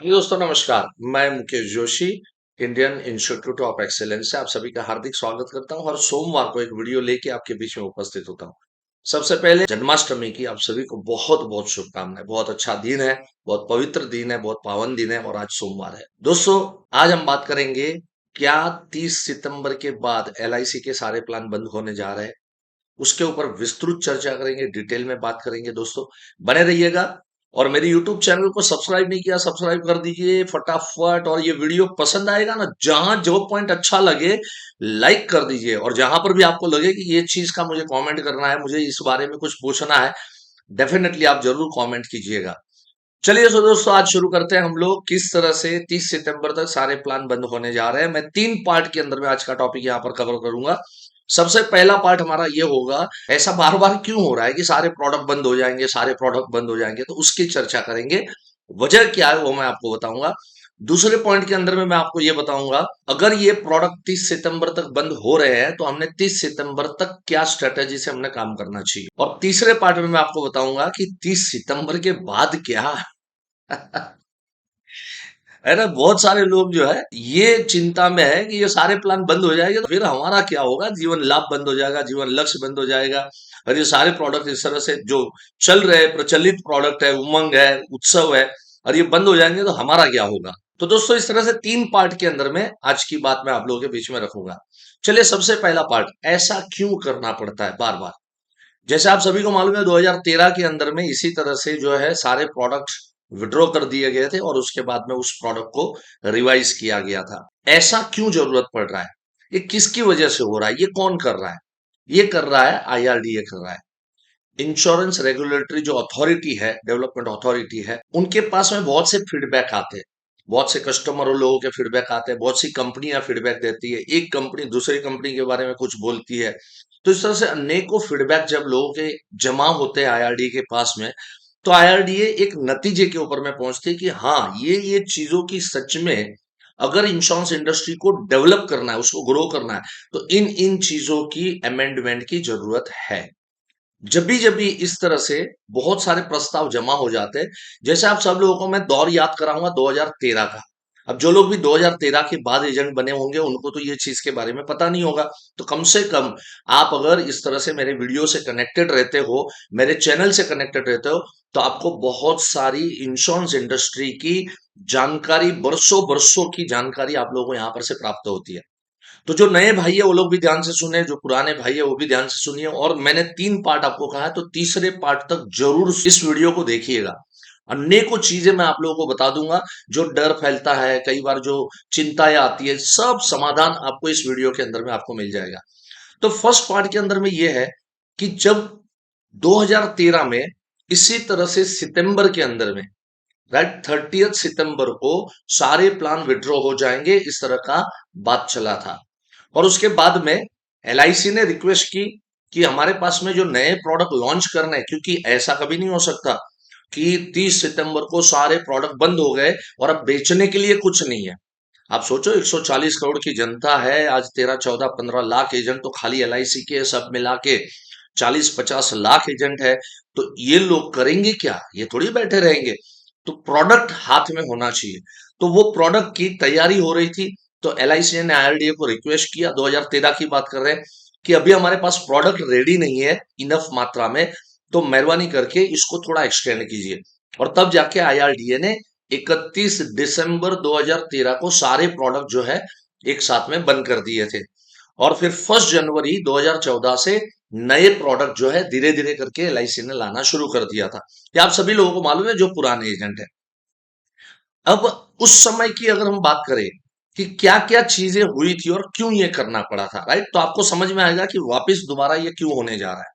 जी दोस्तों नमस्कार। मैं Mukesh Joshi Indian institute of excellence से आप सभी का हार्दिक स्वागत करता हूं। हर सोमवार को एक वीडियो लेके आपके बीच में उपस्थित होता हूं। सबसे पहले जन्माष्टमी की आप सभी को बहुत बहुत शुभकामनाएं। बहुत अच्छा दिन है, बहुत पवित्र दिन है, बहुत पावन दिन है और आज सोमवार है। दोस्तों आज हम बात करेंगे क्या 30 सितंबर के बाद एलआईसी के सारे प्लान बंद होने जा रहे हैं। उसके ऊपर विस्तृत चर्चा करेंगे, डिटेल में बात करेंगे। दोस्तों बने रहिएगा और मेरे यूट्यूब चैनल को सब्सक्राइब नहीं किया सब्सक्राइब कर दीजिए फटाफट। और ये वीडियो पसंद आएगा ना, जहां जो पॉइंट अच्छा लगे लाइक कर दीजिए, और जहां पर भी आपको लगे कि ये चीज का मुझे कमेंट करना है, मुझे इस बारे में कुछ पूछना है, डेफिनेटली आप जरूर कमेंट कीजिएगा। चलिए तो दोस्तों आज शुरू करते हैं हम लोग किस तरह से 30 सितंबर तक सारे प्लान बंद होने जा रहे हैं। मैं 3 पार्ट के अंदर में आज का टॉपिक यहाँ पर कवर करूंगा। सबसे पहला पार्ट हमारा ये होगा, ऐसा बार बार क्यों हो रहा है कि सारे प्रोडक्ट बंद हो जाएंगे, सारे प्रोडक्ट बंद हो जाएंगे, तो उसकी चर्चा करेंगे। वजह क्या है वो मैं आपको बताऊंगा। दूसरे पॉइंट के अंदर में मैं आपको ये बताऊंगा, अगर ये प्रोडक्ट 30 सितंबर तक बंद हो रहे हैं तो हमने 30 सितंबर तक क्या स्ट्रेटेजी से हमने काम करना चाहिए। और तीसरे पार्ट में मैं आपको बताऊंगा कि 30 सितंबर के बाद क्या है ना। बहुत सारे लोग जो है ये चिंता में है कि ये सारे प्लान बंद हो जाएंगे तो फिर हमारा क्या होगा, जीवन लाभ बंद हो जाएगा, जीवन लक्ष्य बंद हो जाएगा। और ये सारे प्रोडक्ट इस तरह से जो चल रहे प्रचलित प्रोडक्ट है, उमंग है, उत्सव है, और ये बंद हो जाएंगे तो हमारा क्या होगा। तो दोस्तों इस तरह से 3 पार्ट के अंदर में आज की बात मैं आप लोगों के बीच में रखूंगा। चलिए सबसे पहला पार्ट, ऐसा क्यों करना पड़ता है बार बार। जैसे आप सभी को मालूम है 2013 के अंदर में इसी तरह से जो है सारे प्रोडक्ट विड्रॉ कर दिए गए थे और उसके बाद में उस प्रोडक्ट को रिवाइज किया गया था। ऐसा क्यों जरूरत पड़ रहा है, ये किसकी वजह से हो रहा है, ये कौन कर रहा है। ये कर रहा है आईआरडीए कर रहा है। इंश्योरेंस रेगुलेटरी जो अथॉरिटी है, डेवलपमेंट अथॉरिटी है, उनके पास में बहुत से फीडबैक आते हैं, बहुत से कस्टमर लोगों के फीडबैक आते हैं, बहुत सी कंपनियां फीडबैक देती है, एक कंपनी दूसरी कंपनी के बारे में कुछ बोलती है। तो इस तरह से अनेकों फीडबैक जब लोगों के जमा होते हैं आईआरडी के पास में, तो आईआरडीए एक नतीजे के ऊपर में पहुंचती है कि हाँ ये चीजों की सच में, अगर इंश्योरेंस इंडस्ट्री को डेवलप करना है, उसको ग्रो करना है, तो इन इन चीजों की अमेंडमेंट की जरूरत है। जब भी इस तरह से बहुत सारे प्रस्ताव जमा हो जाते हैं। जैसे आप सब लोगों को मैं दौर याद कराऊंगा 2013 का। अब जो लोग भी 2013 के बाद एजेंट बने होंगे उनको तो ये चीज के बारे में पता नहीं होगा। तो कम से कम आप अगर इस तरह से मेरे वीडियो से कनेक्टेड रहते हो, मेरे चैनल से कनेक्टेड रहते हो, तो आपको बहुत सारी इंश्योरेंस इंडस्ट्री की जानकारी, बरसों बरसों की जानकारी आप लोगों को यहाँ पर से प्राप्त होती है। तो जो नए भाई है वो लोग भी ध्यान से सुने, जो पुराने भाई है वो भी ध्यान से सुनिए। और मैंने 3 पार्ट आपको कहा है तो तीसरे पार्ट तक जरूर इस वीडियो को देखिएगा। अनेकों चीजें मैं आप लोगों को बता दूंगा। जो डर फैलता है कई बार, जो चिंताएं आती है, सब समाधान आपको इस वीडियो के अंदर में आपको मिल जाएगा। तो फर्स्ट पार्ट के अंदर में यह है कि जब 2013 में इसी तरह से सितंबर के अंदर में, राइट, 30 सितंबर को सारे प्लान विड्रॉ हो जाएंगे, इस तरह का बात चला था। और उसके बाद में एलआईसी ने रिक्वेस्ट की कि हमारे पास में जो नए प्रोडक्ट लॉन्च करने हैं, क्योंकि ऐसा कभी नहीं हो सकता कि 30 सितंबर को सारे प्रोडक्ट बंद हो गए और अब बेचने के लिए कुछ नहीं है। आप सोचो 140 करोड़ की जनता है, आज 13 14 15 लाख एजेंट तो खाली एलआईसी के सब मिला के 40 50 लाख एजेंट है। तो ये लोग करेंगे क्या, ये थोड़ी बैठे रहेंगे। तो प्रोडक्ट हाथ में होना चाहिए। तो वो प्रोडक्ट की तैयारी हो रही थी। तो एलआईसी ने आईआरडीए को रिक्वेस्ट किया, 2013 की बात कर रहे हैं, कि अभी हमारे पास प्रोडक्ट रेडी नहीं है इनफ मात्रा में, तो मेहरबानी करके इसको थोड़ा एक्सटेंड कीजिए। और तब जाके आईआरडीए ने 31 दिसंबर 2013 को सारे प्रोडक्ट जो है एक साथ में बंद कर दिए थे। और फिर 1 जनवरी 2014 से नए प्रोडक्ट जो है धीरे धीरे करके एलआईसी ने लाना शुरू कर दिया था। ये आप सभी लोगों को मालूम है जो पुराने एजेंट है। अब उस समय की अगर हम बात करें कि क्या क्या चीजें हुई थी और क्यों ये करना पड़ा था, राइट, तो आपको समझ में आएगा कि वापस दोबारा ये क्यों होने जा रहा है।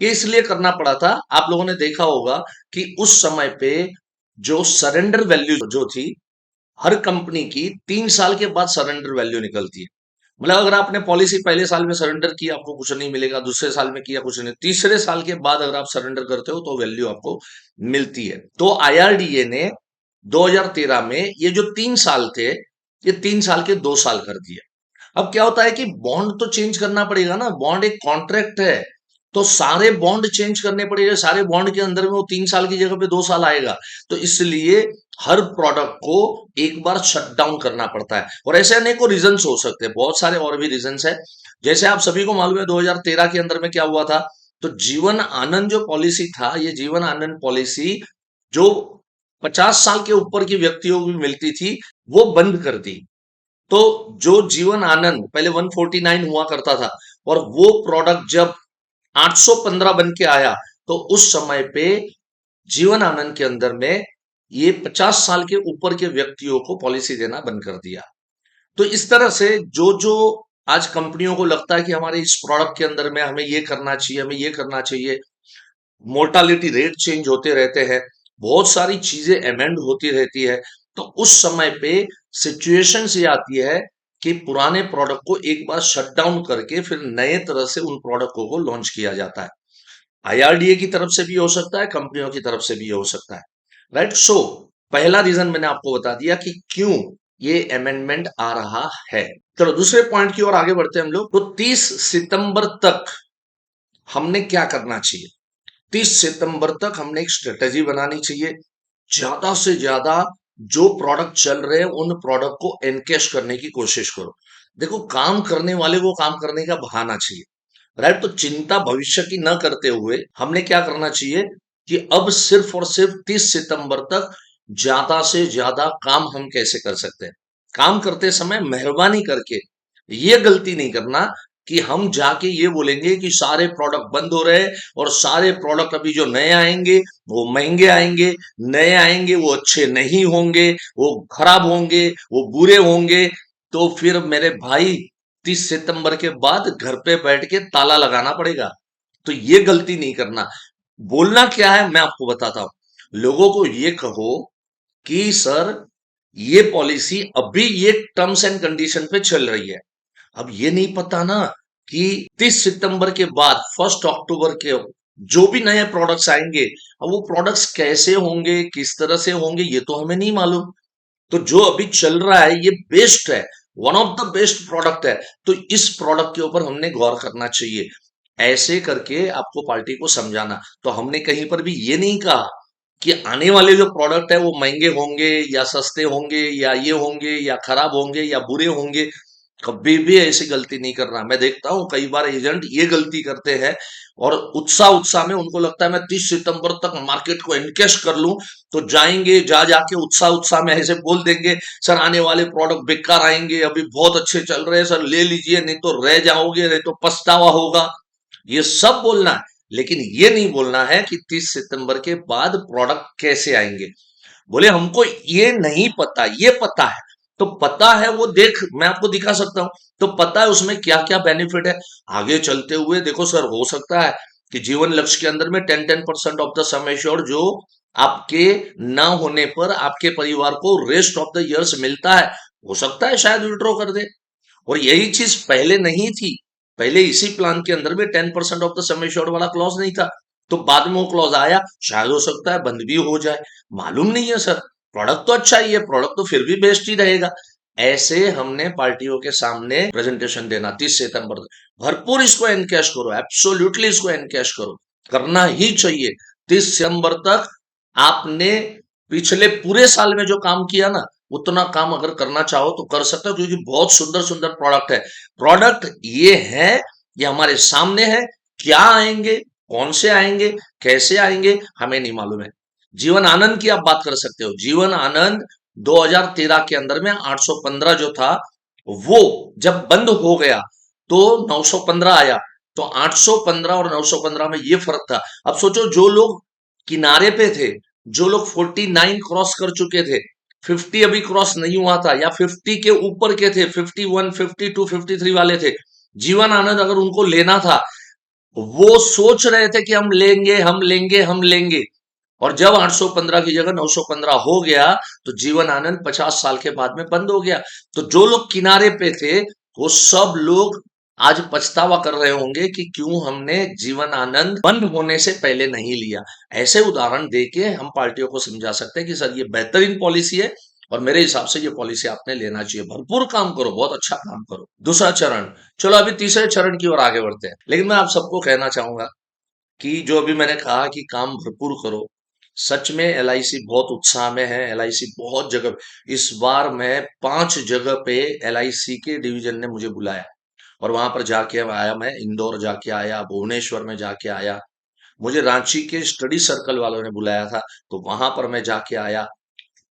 ये इसलिए करना पड़ा था, आप लोगों ने देखा होगा कि उस समय पे जो सरेंडर वैल्यू जो थी हर कंपनी की, 3 साल के बाद सरेंडर वैल्यू निकलती है। मतलब अगर आपने पॉलिसी पहले साल में सरेंडर किया आपको कुछ नहीं मिलेगा, दूसरे साल में किया कुछ नहीं, तीसरे साल के बाद अगर आप सरेंडर करते हो तो वैल्यू आपको मिलती है। तो आईआरडीए ने 2013 में ये जो 3 साल थे, ये 3 साल के 2 साल कर दिए। अब क्या होता है कि बॉन्ड तो चेंज करना पड़ेगा ना, बॉन्ड एक कॉन्ट्रैक्ट है। तो सारे बॉन्ड चेंज करने पड़ेंगे, सारे बॉन्ड के अंदर में वो 3 साल की जगह पे 2 साल आएगा। तो इसलिए हर प्रोडक्ट को एक बार शट डाउन करना पड़ता है। और ऐसे अनेकों रीजंस हो सकते हैं, बहुत सारे और भी रीजंस है। जैसे आप सभी को मालूम है 2013 के अंदर में क्या हुआ था। तो जीवन आनंद जो पॉलिसी था, ये जीवन आनंद पॉलिसी जो 50 साल के ऊपर के व्यक्तियों को भी मिलती थी, वो बंद कर दी। तो जो जीवन आनंद पहले 149 हुआ करता था, और वो प्रोडक्ट जब 815 बन के आया, तो उस समय पे जीवन आनंद के अंदर में ये 50 साल के ऊपर के व्यक्तियों को पॉलिसी देना बंद कर दिया। तो इस तरह से जो जो आज कंपनियों को लगता है कि हमारे इस प्रोडक्ट के अंदर में हमें ये करना चाहिए, हमें ये करना चाहिए, मोर्टालिटी रेट चेंज होते रहते हैं, बहुत सारी चीजें अमेंड होती रहती है। तो उस समय पे सिचुएशन ये आती है कि पुराने प्रोडक्ट को एक बार शट डाउन करके फिर नए तरह से उन प्रोडक्टों को लॉन्च किया जाता है। आईआरडीए की तरफ से भी हो सकता है, कंपनियों की तरफ से भी हो सकता है। राइट। सो पहला रीजन मैंने आपको बता दिया कि क्यों ये अमेंडमेंट आ रहा है। चलो दूसरे पॉइंट की ओर आगे बढ़ते हैं हम लोग। तो 30 सितंबर तक हमने क्या करना चाहिए। 30 सितंबर तक हमने एक स्ट्रेटेजी बनानी चाहिए। ज्यादा से ज्यादा जो प्रोडक्ट चल रहे हैं उन प्रोडक्ट को एनकैश करने की कोशिश करो। देखो, काम करने वाले को काम करने का बहाना चाहिए। राइट। तो चिंता भविष्य की न करते हुए हमने क्या करना चाहिए कि अब सिर्फ और सिर्फ 30 सितंबर तक ज्यादा से ज्यादा काम हम कैसे कर सकते हैं। काम करते समय मेहरबानी करके ये गलती नहीं करना कि हम जाके ये बोलेंगे कि सारे प्रोडक्ट बंद हो रहे हैं और सारे प्रोडक्ट अभी जो नए आएंगे वो महंगे आएंगे, नए आएंगे वो अच्छे नहीं होंगे, वो खराब होंगे, वो बुरे होंगे। तो फिर मेरे भाई 30 सितंबर के बाद घर पे बैठ के ताला लगाना पड़ेगा। तो ये गलती नहीं करना। बोलना क्या है मैं आपको बताता हूं। लोगों को ये कहो कि सर ये पॉलिसी अभी ये टर्म्स एंड कंडीशन पे चल रही है। अब ये नहीं पता ना कि 30 सितंबर के बाद 1 अक्टूबर के जो भी नए प्रोडक्ट्स आएंगे, अब वो प्रोडक्ट्स कैसे होंगे, किस तरह से होंगे, ये तो हमें नहीं मालूम। तो जो अभी चल रहा है ये बेस्ट है, one of the best product है। तो इस प्रोडक्ट के ऊपर हमने गौर करना चाहिए। ऐसे करके आपको पार्टी को समझाना। तो हमने कहीं पर भी ये नहीं कहा कि आने वाले जो प्रोडक्ट है वो महंगे होंगे या सस्ते होंगे या ये होंगे या खराब होंगे या बुरे होंगे। कभी भी ऐसी गलती नहीं करना। मैं देखता हूं कई बार एजेंट ये गलती करते हैं, और उत्साह उत्साह में उनको लगता है मैं 30 सितंबर तक मार्केट को एनकैश कर लूं, तो जाएंगे, जा जाके उत्साह उत्साह में ऐसे बोल देंगे सर आने वाले प्रोडक्ट बेकार आएंगे, अभी बहुत अच्छे चल रहे हैं सर, ले लीजिए, नहीं तो रह जाओगे, नहीं तो पछतावा होगा। ये सब बोलना है, लेकिन ये नहीं बोलना है कि 30 सितंबर के बाद प्रोडक्ट कैसे आएंगे। बोले हमको ये नहीं पता, ये पता है। तो पता है वो देख, मैं आपको दिखा सकता हूं। तो पता है उसमें क्या क्या बेनिफिट है। आगे चलते हुए देखो सर, हो सकता है कि जीवन लक्ष्य के अंदर में 10% ऑफ द सम एश्योर्ड जो आपके ना होने पर आपके परिवार को रेस्ट ऑफ द ईयर्स मिलता है, हो सकता है शायद विड्रॉ कर दे। और यही चीज पहले नहीं थी। पहले इसी प्लान के अंदर में 10% ऑफ द सम एश्योर्ड वाला क्लॉज नहीं था। तो बाद में वो क्लॉज आया, शायद हो सकता है बंद भी हो जाए, मालूम नहीं है सर। प्रोडक्ट तो अच्छा ही है, प्रोडक्ट तो फिर भी बेस्ट ही रहेगा। ऐसे हमने पार्टियों के सामने प्रेजेंटेशन देना 30 सितंबर तक। भरपूर इसको एनकैश करो, एब्सोल्युटली इसको एनकैश करो, करना ही चाहिए। 30 सितंबर तक आपने पिछले पूरे साल में जो काम किया ना, उतना काम अगर करना चाहो तो कर सकते हो, क्योंकि बहुत सुंदर सुंदर प्रोडक्ट है। प्रोडक्ट ये है, ये हमारे सामने है। क्या आएंगे, कौन से आएंगे, कैसे आएंगे, हमें नहीं मालूम है। जीवन आनंद की आप बात कर सकते हो। जीवन आनंद 2013 के अंदर में 815 जो था, वो जब बंद हो गया तो 915 आया। तो 815 और 915 में ये फर्क था। अब सोचो, जो लोग किनारे पे थे, जो लोग 49 क्रॉस कर चुके थे, 50 अभी क्रॉस नहीं हुआ था, या 50 के ऊपर के थे, 51, 52, 53 वाले थे, जीवन आनंद अगर उनको लेना था, वो सोच रहे थे कि हम लेंगे, हम लेंगे, हम लेंगे। और जब 815 की जगह 915 हो गया, तो जीवन आनंद 50 साल के बाद में बंद हो गया। तो जो लोग किनारे पे थे, वो सब लोग आज पछतावा कर रहे होंगे कि क्यों हमने जीवन आनंद बंद होने से पहले नहीं लिया। ऐसे उदाहरण देके हम पार्टियों को समझा सकते हैं कि सर ये बेहतरीन पॉलिसी है, और मेरे हिसाब से ये पॉलिसी आपने लेना चाहिए। भरपूर काम करो, बहुत अच्छा काम करो। दूसरा चरण। चलो अभी तीसरे चरण की ओर आगे बढ़ते हैं। लेकिन मैं आप सबको कहना चाहूंगा कि जो अभी मैंने कहा कि काम भरपूर करो, सच में एलआईसी बहुत उत्साह में है। एलआईसी बहुत जगह, इस बार मैं 5 जगह पे एलआईसी के डिवीजन ने मुझे बुलाया और वहां पर जाके आया। मैं इंदौर जाके आया, भुवनेश्वर में जाके आया, मुझे रांची के स्टडी सर्कल वालों ने बुलाया था, तो वहां पर मैं जाके आया।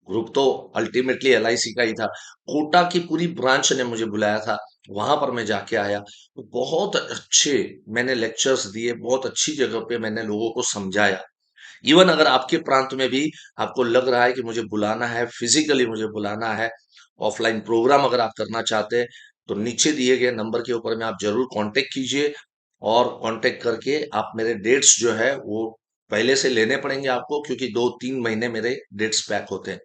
ग्रुप तो अल्टीमेटली एलआईसी का ही था। कोटा की पूरी ब्रांच ने मुझे बुलाया था, वहां पर मैं जाके आया। तो बहुत अच्छे मैंने लेक्चर्स दिए, बहुत अच्छी जगह पे मैंने लोगों को समझाया। इवन अगर आपके प्रांत में भी आपको लग रहा है कि मुझे बुलाना है, फिजिकली मुझे बुलाना है, ऑफलाइन प्रोग्राम अगर आप करना चाहते हैं, तो नीचे दिए गए नंबर के ऊपर में आप जरूर कांटेक्ट कीजिए। और कांटेक्ट करके आप मेरे डेट्स जो है वो पहले से लेने पड़ेंगे आपको, क्योंकि 2-3 महीने मेरे डेट्स पैक होते हैं।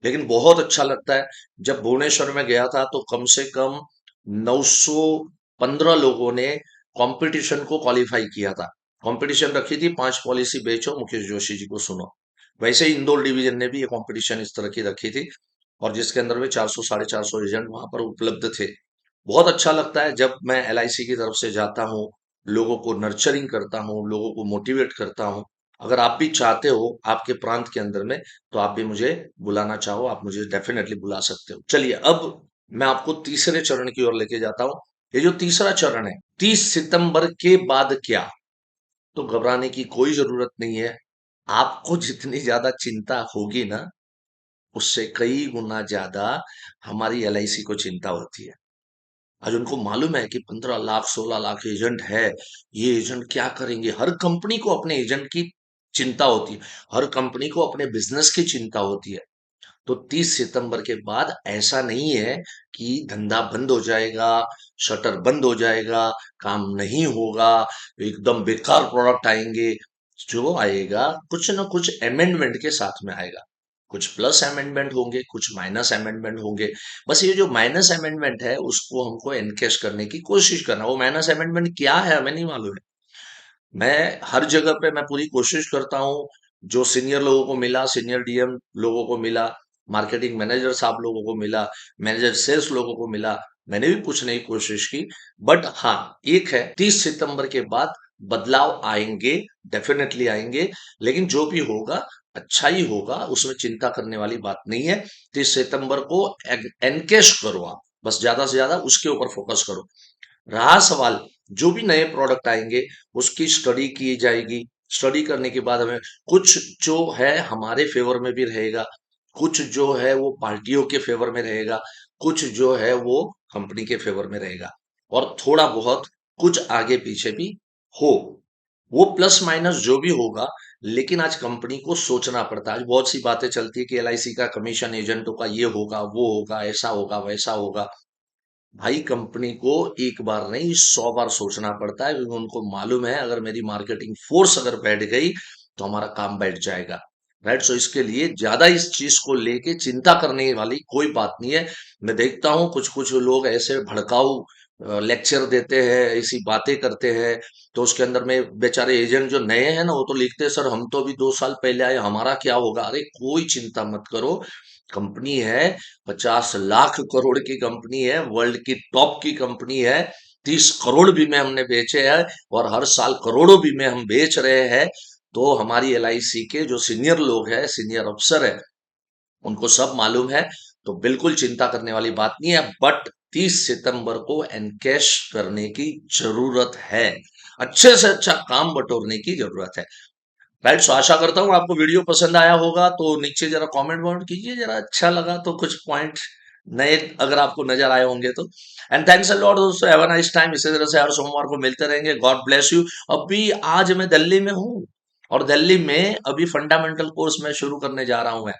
लेकिन बहुत अच्छा लगता है। जब भुवनेश्वर में गया था तो कम से कम 915 लोगों ने कंपटीशन को क्वालिफाई किया था। कंपटीशन रखी थी 5 पॉलिसी बेचो, मुकेश जोशी जी को सुनो। वैसे ही इंदौर डिवीजन ने भी ये कंपटीशन इस तरह की रखी थी, और जिसके अंदर में 400 450 एजेंट वहां पर उपलब्ध थे। बहुत अच्छा लगता है जब मैं एलआईसी की तरफ से जाता हूँ, लोगों को नर्चरिंग करता हूँ, लोगों को मोटिवेट करता हूँ। अगर आप भी चाहते हो आपके प्रांत के अंदर में, तो आप भी मुझे बुलाना चाहो, आप मुझे डेफिनेटली बुला सकते हो। चलिए अब मैं आपको तीसरे चरण की ओर लेके जाता हूँ। ये जो तीसरा चरण है, 30 सितंबर के बाद क्या, तो घबराने की कोई जरूरत नहीं है। आपको जितनी ज्यादा चिंता होगी ना, उससे कई गुना ज्यादा हमारी एलआईसी को चिंता होती है। आज उनको मालूम है कि 15 लाख 16 लाख एजेंट है, ये एजेंट क्या करेंगे। हर कंपनी को अपने एजेंट की चिंता होती है, हर कंपनी को अपने बिजनेस की चिंता होती है। तो 30 सितंबर के बाद ऐसा नहीं है कि धंधा बंद हो जाएगा, शटर बंद हो जाएगा, काम नहीं होगा, एकदम बेकार प्रोडक्ट आएंगे। जो आएगा कुछ ना कुछ अमेंडमेंट के साथ में आएगा। कुछ प्लस अमेंडमेंट होंगे, कुछ माइनस अमेंडमेंट होंगे। बस ये जो माइनस अमेंडमेंट है उसको हमको एनकेश करने की कोशिश करना। वो माइनस अमेंडमेंट क्या है हमें नहीं मालूम है। मैं हर जगह पे मैं पूरी कोशिश करता हूँ। जो सीनियर लोगों को मिला, सीनियर डीएम लोगों को मिला, मार्केटिंग मैनेजर साहब लोगों को मिला, मैनेजर सेल्स लोगों को मिला, मैंने भी पूछने की कोशिश की। बट हाँ, एक है, 30 सितंबर के बाद बदलाव आएंगे, डेफिनेटली आएंगे। लेकिन जो भी होगा अच्छा ही होगा, उसमें चिंता करने वाली बात नहीं है। 30 सितंबर को एनकेश करो आप, बस ज्यादा से ज्यादा उसके ऊपर फोकस करो। रहा सवाल, जो भी नए प्रोडक्ट आएंगे उसकी स्टडी की जाएगी। स्टडी करने के बाद हमें कुछ जो है हमारे फेवर में भी रहेगा, कुछ जो है वो पार्टियों के फेवर में रहेगा, कुछ जो है वो कंपनी के फेवर में रहेगा, और थोड़ा बहुत कुछ आगे पीछे भी हो। वो प्लस माइनस जो भी होगा, लेकिन आज कंपनी को सोचना पड़ता है। आज बहुत सी बातें चलती है कि एलआईसी का कमीशन एजेंटों का ये होगा, वो होगा, ऐसा होगा, वैसा होगा। भाई कंपनी को एक बार नहीं 100 बार सोचना पड़ता है, क्योंकि उनको मालूम है अगर मेरी मार्केटिंग फोर्स अगर बैठ गई तो हमारा काम बैठ जाएगा। राइट, सो इसके लिए ज्यादा इस चीज को लेके चिंता करने वाली कोई बात नहीं है। मैं देखता हूँ कुछ कुछ लोग ऐसे भड़काऊ लेक्चर देते हैं, ऐसी बातें करते हैं, तो उसके अंदर में बेचारे एजेंट जो नए हैं ना, वो तो लिखते हैं सर हम तो अभी 2 साल पहले आए, हमारा क्या होगा। अरे कोई चिंता मत करो, कंपनी है, 50 लाख करोड़ की कंपनी है, वर्ल्ड की टॉप की कंपनी है। 30 करोड़ बीमे हमने बेचे हैं, और हर साल करोड़ों बीमे हम बेच रहे हैं। तो हमारी एलआईसी के जो सीनियर लोग हैं, सीनियर अफसर है, उनको सब मालूम है। तो बिल्कुल चिंता करने वाली बात नहीं है। बट 30 सितंबर को एनकैश करने की जरूरत है, अच्छे से अच्छा काम बटोरने की जरूरत है। राइट, सो आशा करता हूँ आपको वीडियो पसंद आया होगा। तो नीचे जरा कमेंट वमेंट कीजिए, जरा अच्छा लगा तो कुछ पॉइंट नए अगर आपको नजर आए होंगे तो। एंड थैंक्स अ लॉट दोस्तों, हैव अ नाइस टाइम। इसी तरह से हर सोमवार को मिलते रहेंगे। God bless you. अभी आज मैं दिल्ली में हूँ, और दिल्ली में अभी फंडामेंटल कोर्स मैं शुरू करने जा रहा हूँ। मैं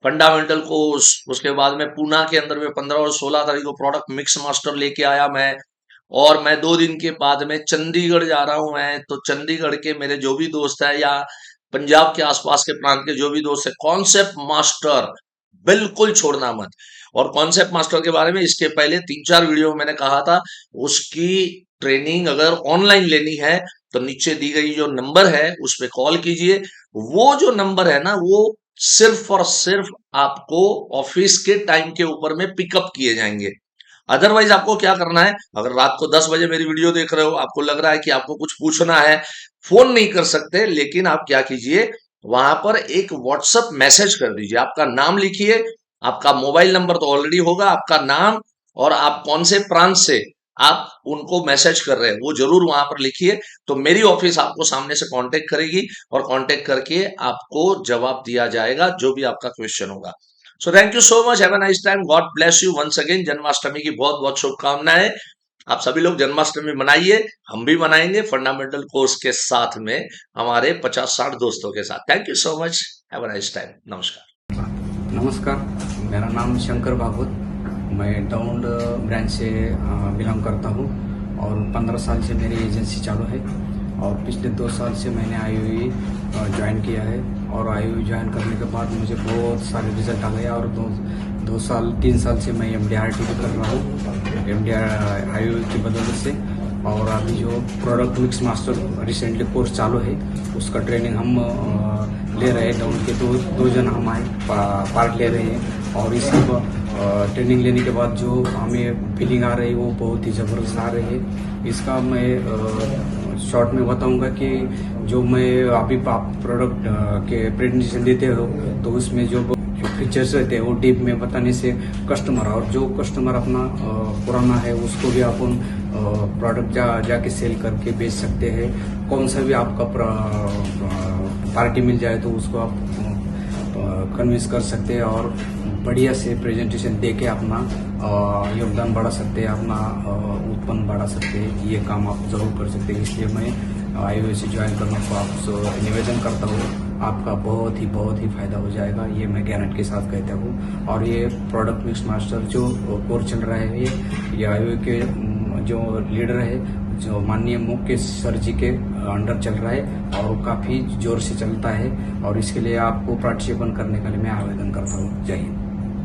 फंडामेंटल कोर्स, उसके बाद में पूना के अंदर में 15 और 16 तारीख को प्रोडक्ट मिक्स मास्टर लेके आया मैं। और मैं 2 दिन के बाद में चंडीगढ़ जा रहा हूं। मैं तो चंडीगढ़ के मेरे जो भी दोस्त है, या पंजाब के आसपास के प्रांत के जो भी दोस्त है, कॉन्सेप्ट मास्टर बिल्कुल छोड़ना मत। और कॉन्सेप्ट मास्टर के बारे में इसके पहले 3-4 वीडियो में मैंने कहा था, उसकी ट्रेनिंग अगर ऑनलाइन लेनी है तो नीचे दी गई जो नंबर है उस पर कॉल कीजिए। वो जो नंबर है ना, वो सिर्फ और सिर्फ आपको ऑफिस के टाइम के ऊपर में पिकअप किए जाएंगे। अदरवाइज आपको क्या करना है, अगर रात को 10 बजे मेरी वीडियो देख रहे हो, आपको लग रहा है कि आपको कुछ पूछना है, फोन नहीं कर सकते, लेकिन आप क्या कीजिए, वहां पर एक व्हाट्सएप मैसेज कर दीजिए। आपका नाम लिखिए, आपका मोबाइल नंबर तो ऑलरेडी होगा, आपका नाम और आप कौन से प्रांत से आप उनको मैसेज कर रहे हैं वो जरूर वहां पर लिखिए। तो मेरी ऑफिस आपको सामने से कांटेक्ट करेगी और कांटेक्ट करके आपको जवाब दिया जाएगा जो भी आपका क्वेश्चन होगा। So thank you so much, have a nice time, God bless you once again. Janmashtami की बहुत बहुत शुभकामनाएं। आप सभी लोग जन्माष्टमी मनाइए, हम भी मनाएंगे फंडामेंटल कोर्स के साथ में, हमारे 50-60 दोस्तों के साथ। Thank you so much, have a nice time, नमस्कार। नमस्कार, मेरा नाम शंकर भागवत, मैं डाउन ब्रांच से बिलोंग करता हूँ और 15 साल से मेरी एजेंसी चालू है और पिछले 2 साल से मैंने IOE ज्वाइन किया है और IOE ज्वाइन करने के बाद मुझे बहुत सारे रिजल्ट आ गया और 3 साल से मैं MDRT भी कर रहा हूँ, MDR IOE की बदौलत से। और अभी जो product mix master recently course चालू है उसका ट्रेनिंग हम ले रहे हैं। डाउन के दो जन हम आए पार्ट ले रहे हैं और इसकी ट्रेनिंग लेने के बाद जो हमें फीलिंग आ रही है वो बहुत ही ज़बरदस्त आ रही है। इसका मैं शॉर्ट में बताऊंगा कि जो मैं अभी प्रोडक्ट के प्रेजेंटेशन देते हो तो उसमें जो फीचर्स रहते हैं वो डीप में बताने से कस्टमर और जो कस्टमर अपना पुराना है उसको भी अपन प्रोडक्ट जाके सेल करके बेच सकते हैं। कौन सा भी आपका पार्टी मिल जाए तो उसको आप कन्विंस कर सकते हैं और बढ़िया से प्रेजेंटेशन दे के अपना योगदान बढ़ा सकते हैं, अपना उत्पन्न बढ़ा सकते हैं। ये काम आप जरूर कर सकते हैं, इसलिए मैं IOE से ज्वाइन करने को आपसे निवेदन करता हूँ। आपका बहुत ही फायदा हो जाएगा, ये मैं गारंटी के साथ कहता हूँ। और ये प्रोडक्ट मिक्स मास्टर जो कोर्स चल रहा है ये IOE के जो लीडर है जो माननीय मुकेश सर जी के अंडर चल रहा है और काफ़ी जोर से चलता है और इसके लिए आपको पार्टिसिपेट करने के लिए मैं आवेदन करता हूँ। जय हिंद।